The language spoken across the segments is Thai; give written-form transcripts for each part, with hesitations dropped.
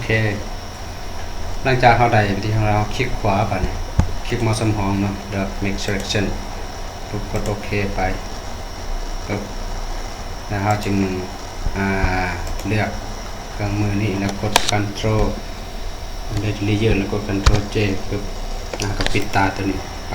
เคหลังจากเขาได้วิธีของเราคลิกขวาไปคลิกเมาส์สัมหองเนาะเลือก make selection ปุ๊บกดโอเคไปปุ๊บแล้วเราจึงเลือกเครื่องมือนี้แล้วกด Ctrl เลือก Layer แล้วกด Ctrl J ปุ๊บก็ปิดตาตัวนี้ไป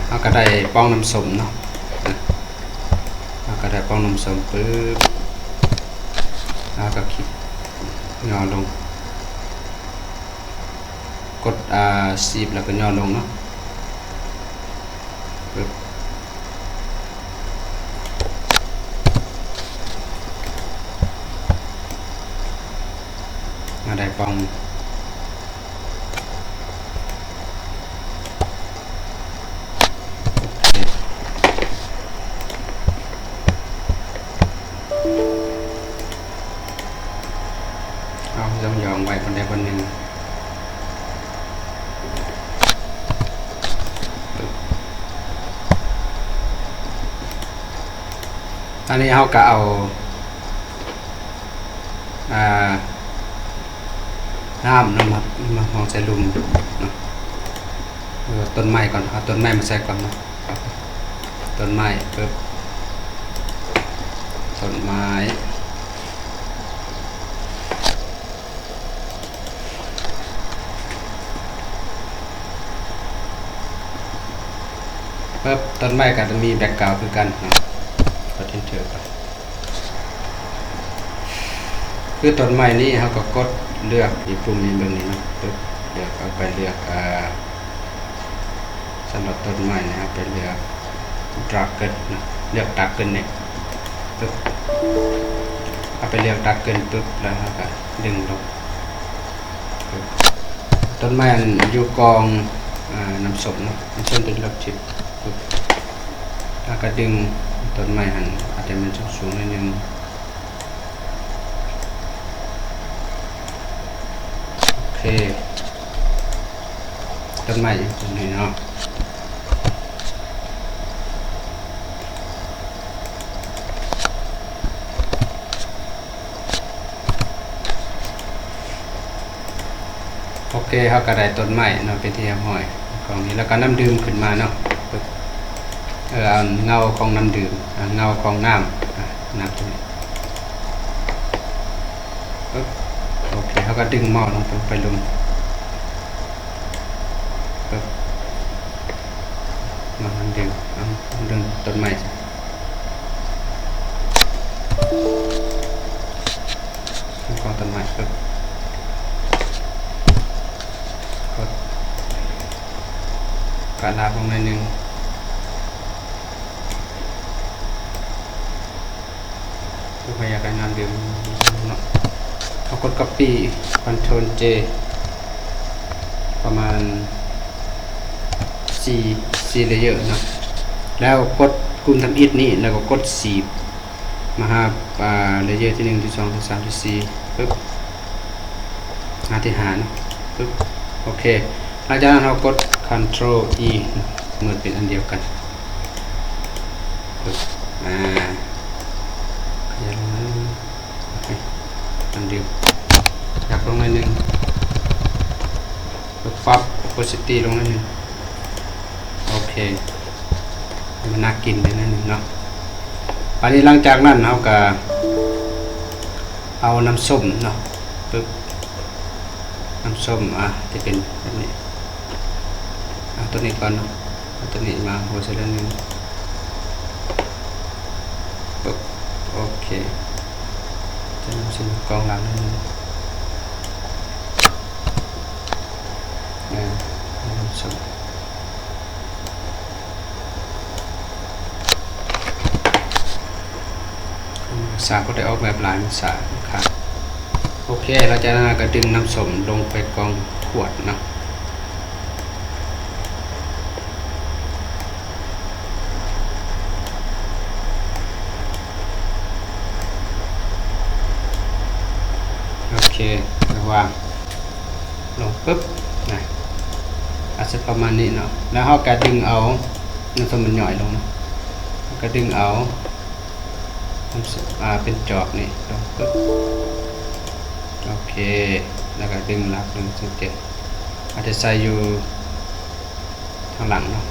เขาก็ได้ป้องน้ำส้มเนาะเขาก็ได้ป้องน้ำส้มปุ๊บแล้วก็คลิกย่อลงกดซีบแล้วก็ย่อลงเนาะปึ๊บมาได้ป้องเอายองไว้คนใดคนหนึ่งอันนี้เขาก็เอาน้ำมาห้องใส่ลุมเนาะต้นไม้ก่อนเอาต้นไม้มาใส่ก่อนเนาะต้นไม้ปึ๊บต้นไม้ปึ๊บต้นไม้ก็จะมีแบ็คกราวด์คือกันเนาะกด Enter ไปคือต้นไม้นี้เขาก็กดเลือกอีกปุ่มนี้เบอร์นี้เนาะปึ๊บเลือกเอาไปเลือกสำหรับต้นไม้นะครับไปเลือกดักเกินนะเลือกดักเกินเนี่ยปึ๊บเอาไปเลือกดักเกินปึ๊บแล้วก็ดึงลงต้นไม้อยู่กองน้ำส้มเนาะมันเช่นเป็นลักจิบปึ๊บแล้วก็ดึงต้นไม้หันอาจจะมันสูงนิดนึงโอเคต้นไม้อยู่ตรงนี้เนาะโอเคเขาก็ได้ต้นไม้เนาะเป็นที่เรียบร้อยของนี้แล้วก็น้ำดื่มขึ้นมาเนาะเอาเงาของน้ำดื่มเงาของน้ำตัวนี้โอเคเขาก็ดึงหม้อลงไปลงมาดึงต้นไม้ของต้นไม้กระลาบลงในหนึ่งพยายามน้ำดื่มเนาะเอากด copy Ctrl J ประมาณ4 layer เนาะแล้วกดกลุ่มทำอิฐนี้แล้วก็กด10มาหาlayer ที่1ที่2ที่3ที่4ปึ๊บหาที่5เนาะปึ๊บโอเคหลังจากนั้นเรากด Ctrl E เหมือนเป็นอันเดียวกันปึ๊บขยับลงมาโอเคอันเดียวขยับลงมาหนึ่งปึ๊บปรับ opacity ลงมาหนึ่งโอเคมันน่ากินเลยนะหนึ่งเนาะอันนี้หลังจากนั้นเราก็เอาน้ำส้มเนาะปึ๊บน้ำส้มที่เป็นแบบนี้ตัวนี้ก่อนเนาะตัวนี้มาโหเสร็จแล้วนึงปึ๊บโอเคจะนำสิ่งกองหลังนึงน้ำส้มสาก็ได้ออกแบบลายสาครับโอเคเราจะก็ดึงน้ำส้มลงไปกองขวดเนาะโอเควางลงปึ๊บนะอาจจะประมาณนี้เนาะแล้วเราก็ดึงเอาน้ำส้มมันหน่อยลงก็ดึงเอาเป็นจอกนี่ลงปึ๊บ โอเคแล้วก็ดึงหลัก1.7อาจจะใส่อยู่ทางหลังเนาะ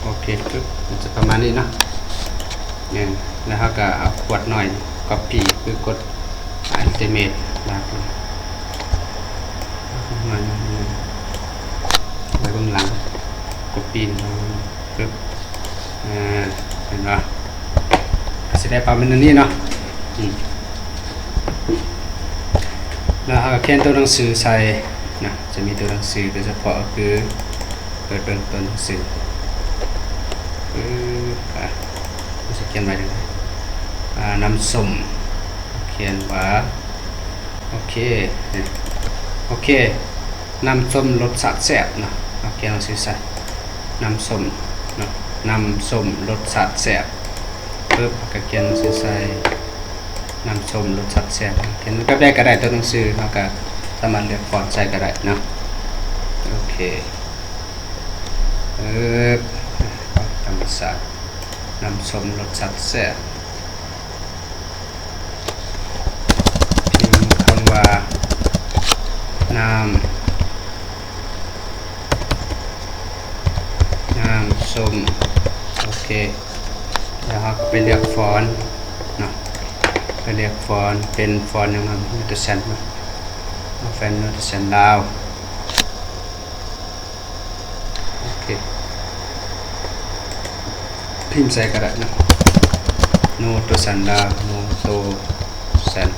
โอเคปึ๊บมันจะประมาณนี้เนาะเนี่ยแล้วเราก็เอาขวดหน่อย copy คือกด Ultimate ลากเลยมาไว้เบื้องหลังกดปีนปึ๊บเห็นป่ะจะได้ประมาณนี้เนาะแล้วเราเขียนตัวหนังสือใส่นะจะมีตัวหนังสือโดยเฉพาะคือเปิดเป็นตัวหนังสือจะเขียนไว้ยังไงน้ำส้มเขียนว่าโอเคน้ำส้มรสชาติแซ่บเนาะเอาเขียนหนังสือใส่น้ำส้มเนาะน้ำส้มรสชาติแซ่บปึ๊บก็เขียนหนังสือใส่น้ำส้มรสชาติแซ่บเขียนก็ได้ก็ได้ตัวหนังสือเราก็สามารถเลือกฟอนต์ใส่ก็ได้เนาะโอเคธรรมศาสตร์น้ำส้มรสชาติแซ่บพิมพ์คำว่าน้ำส้มโอเคแล้วเราก็ไปเลือกฟอนต์เนาะไปเลือกฟอนต์เป็นฟอนต์อย่างนั้นนูตเซนเนาะแฟนนูตเซนลาวโอเคพิมพ์ใส่กระดาษนะโนโตซันดาโนโตซัน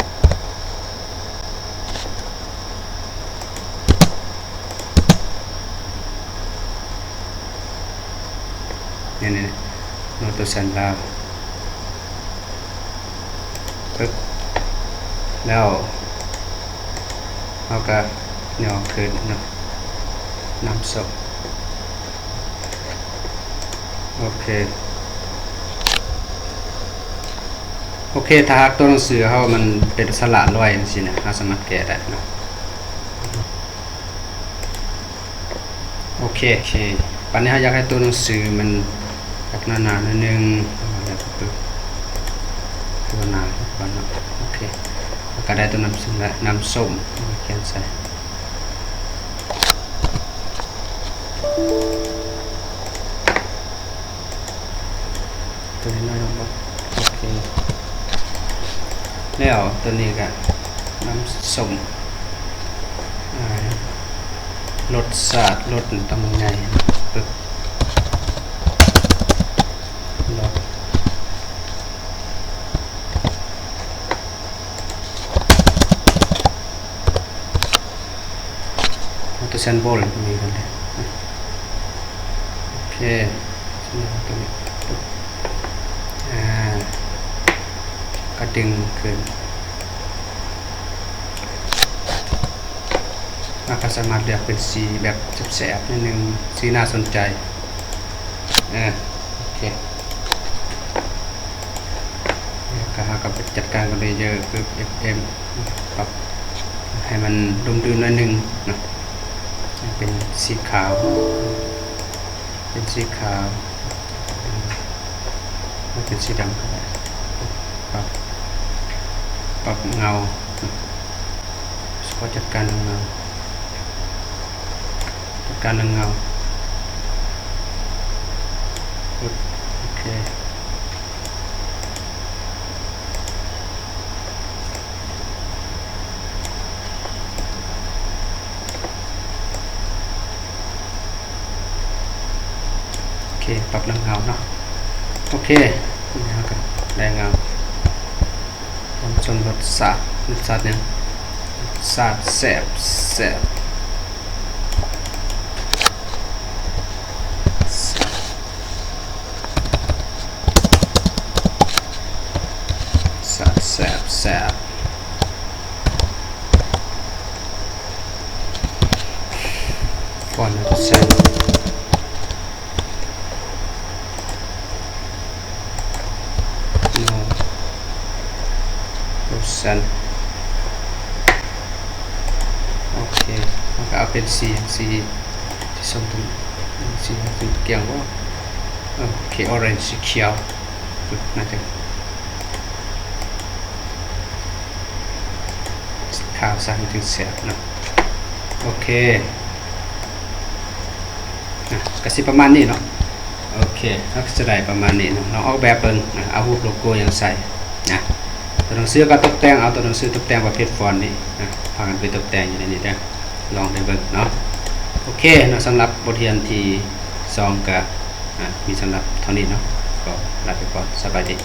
นี่โนโตซันดาปึ๊บแล้วเราก็ย่อขึ้นนะน้ำส้มโอเคถ้าหากตัวหนังสือเขามันเป็นสระลอยจังซี่นะเราสามารถแก้ได้เนาะโอเคปัญหาอยากให้ตัวหนังสือมันแบบหนาๆนิดนึงแล้วก็ปึ๊บตัวหนาก่อนเนาะโอเคแล้วก็ได้ตัวน้ำส้มและน้ำส้มเขียนใส่ตัวนี้น้อยลงบ่โอเคแล้วตัวนี้ก็น้ำส้มรสชาติรสต้องไงปึ๊บรสตัวเซนโบลมีกันเลยโอเคตัวนี้ก็ดึงขึ้นเราก็สามารถเลือกเป็นสีแบบแสบๆนิดนึงสีน่าสนใจโอเคก็หากับจัดการกับเลเยอร์คือ FM ปรับให้มันดมดื่นหน่อยนึงนะเป็นสีขาวเป็นสีขาวไม่เป็นสีดำก็ได้ปรับเงาก็จัดการเงาโอเคปรับเงาเนาะโอเคนี่ครับได้เงาความชนรสชาติเนี่ยชาติแซ่บฟอนต์เซนโอเคแล้วก็เอาเป็นสีที่ส้มตรงสีเกี่ยงว่าโอเคออเรนจ์สีเขียวน่าจะ ข้าวใส่ถึงเสียบเนาะโอเคกระสิประมาณนี้เนาะโอเคนักแสดงประมาณนี้เนาะเราออกแบบเบิ่งนะเอารูปโลโก้ยังใส่นะตัวหนังสือก็ตกแต่งเอาตัวหนังสือตกแต่งประเภทฟอนต์นี่นะพากันไปตกแต่งอยู่ในนี้เด้อลองไปเบิ่งเนาะโอเคเนาะสำหรับบทเรียนที่2ก็มีสำหรับเท่านี้เนาะก็ลาไปก่อนสบายดี